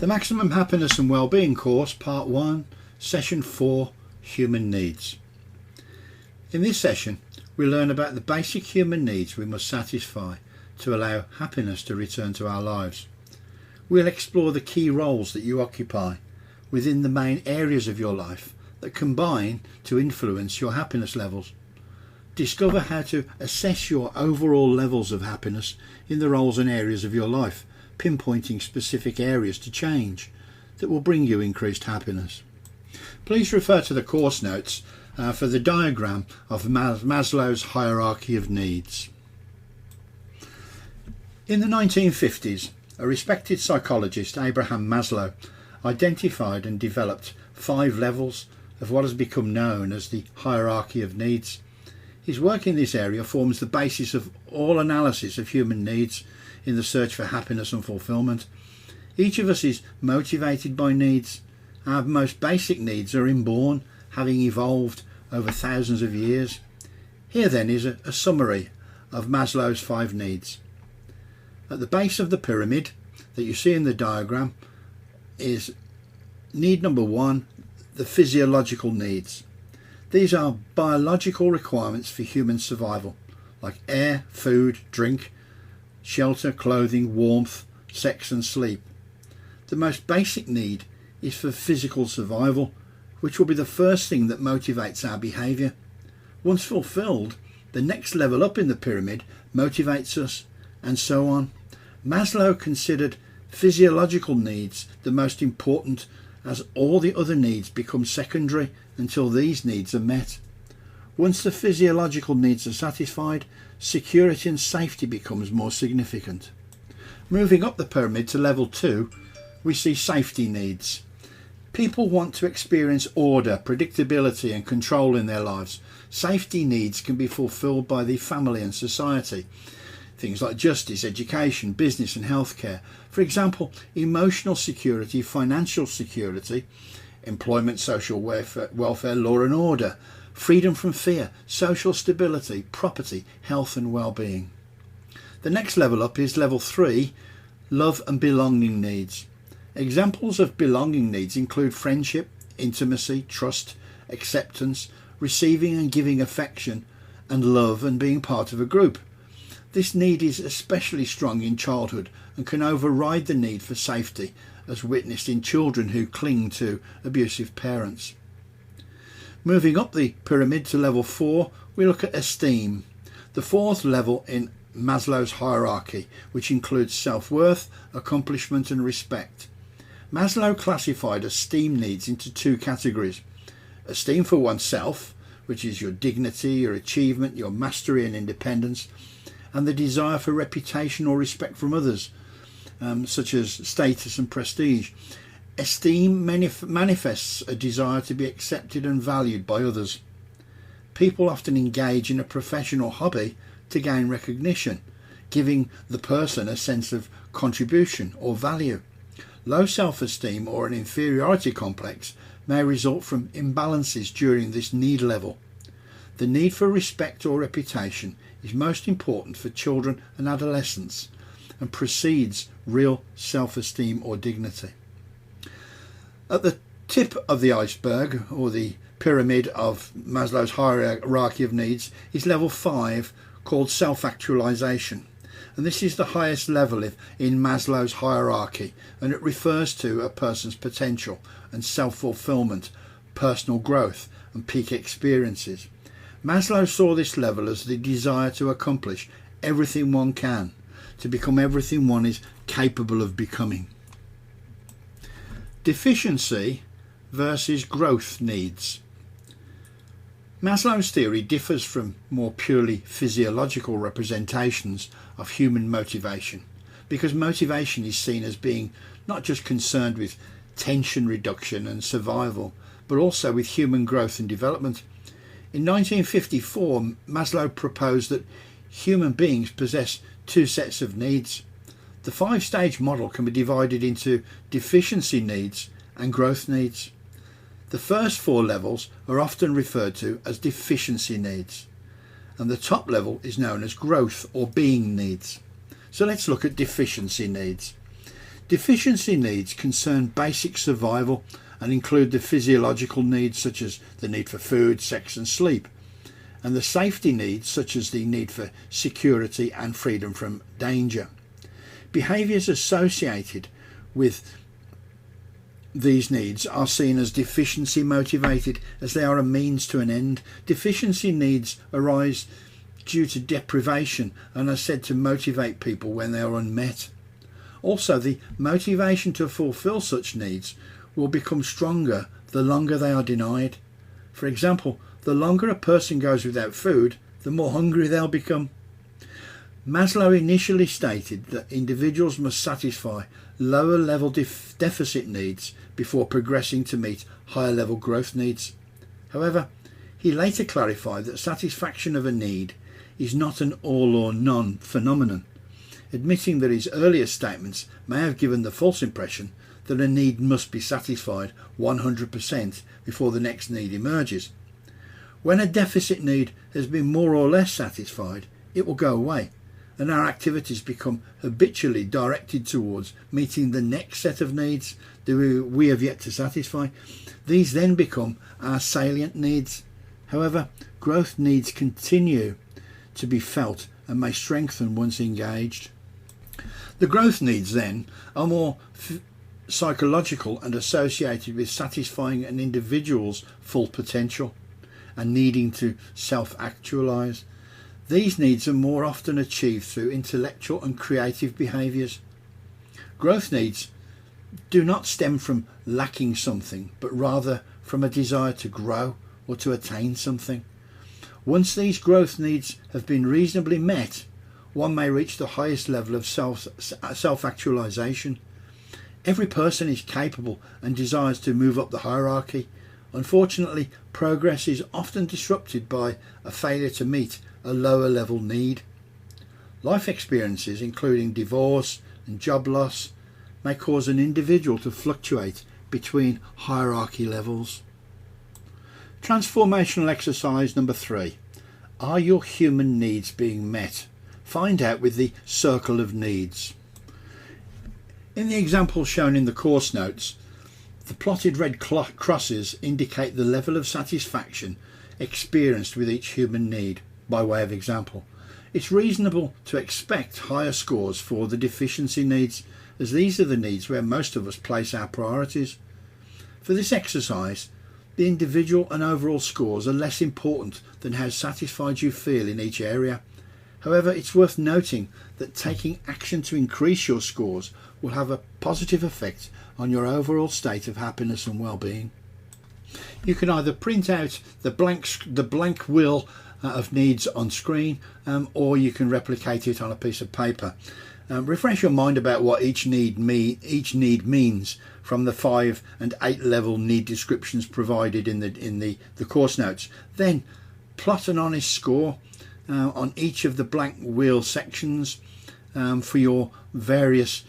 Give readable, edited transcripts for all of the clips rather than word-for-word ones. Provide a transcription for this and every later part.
The Maximum Happiness and Wellbeing course, Part 1, Session 4, Human Needs. In this session, we learn about the basic human needs we must satisfy to allow happiness to return to our lives. We'll explore the key roles that you occupy within the main areas of your life that combine to influence your happiness levels. Discover how to assess your overall levels of happiness in the roles and areas of your life, pinpointing specific areas to change that will bring you increased happiness. Please refer to the course notes for the diagram of Maslow's hierarchy of needs. In the 1950s, a respected psychologist, Abraham Maslow, identified and developed 5 levels of what has become known as the hierarchy of needs. His work in this area forms the basis of all analysis of human needs in the search for happiness and fulfillment. Each of us is motivated by needs. Our most basic needs are inborn, having evolved over thousands of years. Here then is a summary of Maslow's 5 needs. At the base of the pyramid that you see in the diagram is need number 1, the physiological needs. These are biological requirements for human survival, like air, food, drink, shelter, clothing, warmth, sex and sleep. The most basic need is for physical survival, which will be the first thing that motivates our behaviour. Once fulfilled, the next level up in the pyramid motivates us, and so on. Maslow considered physiological needs the most important, as all the other needs become secondary until these needs are met. Once the physiological needs are satisfied, security and safety becomes more significant. Moving up the pyramid to level 2, we see safety needs. People want to experience order, predictability and control in their lives. Safety needs can be fulfilled by the family and society. Things like justice, education, business and healthcare. For example, emotional security, financial security, employment, social welfare, law and order, freedom from fear, social stability, property, health and well-being. The next level up is level 3, love and belonging needs. Examples of belonging needs include friendship, intimacy, trust, acceptance, receiving and giving affection, and love and being part of a group. This need is especially strong in childhood and can override the need for safety, as witnessed in children who cling to abusive parents. Moving up the pyramid to level 4, we look at esteem, the 4th level in Maslow's hierarchy, which includes self-worth, accomplishment and respect. Maslow classified esteem needs into 2 categories: esteem for oneself, which is your dignity, your achievement, your mastery and independence, and the desire for reputation or respect from others, such as status and prestige. Esteem manifests a desire to be accepted and valued by others. People often engage in a profession or hobby to gain recognition, giving the person a sense of contribution or value. Low self-esteem or an inferiority complex may result from imbalances during this need level. The need for respect or reputation is most important for children and adolescents and precedes real self-esteem or dignity. At the tip of the iceberg, or the pyramid of Maslow's hierarchy of needs, is level 5, called self-actualisation. And this is the highest level in Maslow's hierarchy, and it refers to a person's potential and self-fulfillment, personal growth and peak experiences. Maslow saw this level as the desire to accomplish everything one can, to become everything one is capable of becoming. Deficiency versus growth needs. Maslow's theory differs from more purely physiological representations of human motivation, because motivation is seen as being not just concerned with tension reduction and survival, but also with human growth and development. In 1954, Maslow proposed that human beings possess 2 sets of needs. The 5-stage model can be divided into deficiency needs and growth needs. The first 4 levels are often referred to as deficiency needs, and the top level is known as growth or being needs. So let's look at deficiency needs. Deficiency needs concern basic survival and include the physiological needs such as the need for food, sex and sleep, and the safety needs such as the need for security and freedom from danger. Behaviours associated with these needs are seen as deficiency motivated, as they are a means to an end. Deficiency needs arise due to deprivation and are said to motivate people when they are unmet. Also, the motivation to fulfill such needs will become stronger the longer they are denied. For example, the longer a person goes without food, the more hungry they'll become. Maslow initially stated that individuals must satisfy lower level deficit needs before progressing to meet higher level growth needs. However, he later clarified that satisfaction of a need is not an all or none phenomenon, admitting that his earlier statements may have given the false impression that a need must be satisfied 100% before the next need emerges. When a deficit need has been more or less satisfied, it will go away, and our activities become habitually directed towards meeting the next set of needs that we have yet to satisfy. These then become our salient needs. However, growth needs continue to be felt and may strengthen once engaged. The growth needs then are more psychological and associated with satisfying an individual's full potential and needing to self-actualize. These needs are more often achieved through intellectual and creative behaviours. Growth needs do not stem from lacking something, but rather from a desire to grow or to attain something. Once these growth needs have been reasonably met, one may reach the highest level of self-actualization. Every person is capable and desires to move up the hierarchy. Unfortunately, progress is often disrupted by a failure to meet a lower level need. Life experiences, including divorce and job loss, may cause an individual to fluctuate between hierarchy levels. Transformational exercise number 3. Are your human needs being met? Find out with the circle of needs. In the example shown in the course notes, the plotted red crosses indicate the level of satisfaction experienced with each human need. By way of example, it's reasonable to expect higher scores for the deficiency needs, as these are the needs where most of us place our priorities. For this exercise, the individual and overall scores are less important than how satisfied you feel in each area. However, it's worth noting that taking action to increase your scores will have a positive effect on your overall state of happiness and well-being. You can either print out the blank wheel of needs on screen, or you can replicate it on a piece of paper. Refresh your mind about what each need means from the 5 and 8 level need descriptions provided in the course notes. Then plot an honest score on each of the blank wheel sections for your various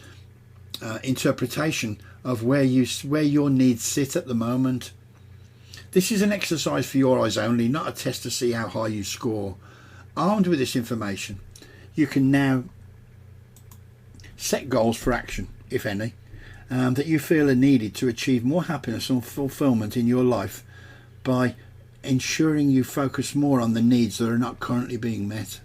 interpretation of where your needs sit at the moment. This is an exercise for your eyes only, not a test to see how high you score. Armed with this information, you can now set goals for action, if any, that you feel are needed to achieve more happiness and fulfillment in your life by ensuring you focus more on the needs that are not currently being met.